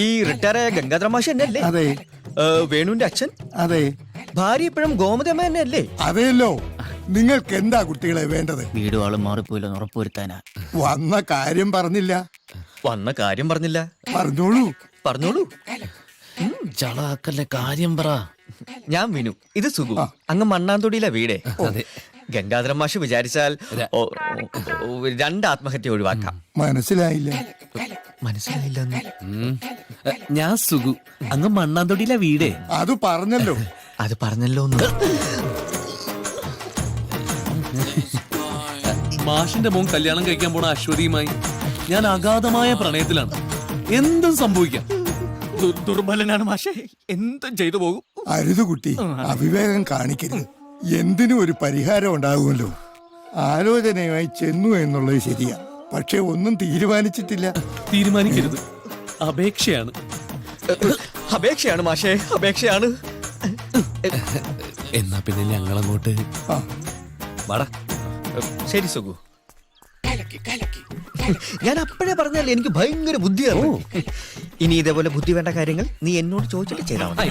ഈ റിട്ടയറായ ഗംഗാധര മാഷ് തന്നെയല്ലേ? അതെ. വേണുവിന്റെ അച്ഛൻ? അതെ. ഭാര്യ ഇപ്പോഴും ഗോമതമ്മ തന്നെയല്ലേ? അതെയല്ലോ. നിങ്ങൾക്ക് എന്താ കുട്ടികളെ വേണ്ടത്? വീടും ആളും മാറിപ്പോയില്ലെന്ന് ഉറപ്പുവരുത്താനാ. വന്ന കാര്യം പറഞ്ഞില്ല. വന്ന കാര്യം പറഞ്ഞില്ല. പറഞ്ഞോളൂ. പറഞ്ഞോളൂ. ചളാക്കല്ലേ, കാര്യം പറ. ഞാൻ വിനു, ഇത് സുഖു. അങ്ങ് മണ്ണാന്തൊടിയിലെ വീടേ. ഗംഗാധര മാഷ് വിചാരിച്ചാൽ 2 ആത്മഹത്യ ഒഴിവാക്കാം. മനസ്സിലായില്ല. മനസ്സിലായില്ലെന്ന്. ഞാൻ സുഖു, അങ്ങ് മണ്ണാന്തൊടിയിലെ വീടേ. അത് പറഞ്ഞല്ലോ. അത് പറഞ്ഞല്ലോ. മാഷിന്റെ മോൻ കല്യാണം കഴിക്കാൻ പോണ അശ്വതിയുമായി ഞാൻ അഗാധമായ പ്രണയത്തിലാണ്. എന്തും സംഭവിക്കാം. ദുർബലനാണ് മാഷേ, എന്തും ചെയ്തു പോകും. അരുത് കുട്ടി, അവിവേകം കാണിക്കരുത്. എന്തിനും ഒരു പരിഹാരം ഉണ്ടാകുമല്ലോ. ആലോചനയുമായി ചെന്നു എന്നുള്ളത് ശരിയാ, പക്ഷെ ഒന്നും തീരുമാനിച്ചിട്ടില്ല. തീരുമാനിക്കരുത്, അപേക്ഷയാണ്. അപേക്ഷയാണ് മാഷേ, അപേക്ഷയാണ്. എന്നാ പിന്നെ ഞങ്ങളങ്ങോട്ട് വാടാ. ശരി സുഖു, ഞാൻ അപ്പോഴേ പറഞ്ഞല്ലേ എനിക്ക് ഭയങ്കര ബുദ്ധിയാണ്. ഇനി ഇതേപോലെ ബുദ്ധി വേണ്ട കാര്യങ്ങൾ നീ എന്നോട് ചോദിച്ചിട്ട് ചെയ്താൽ മതി.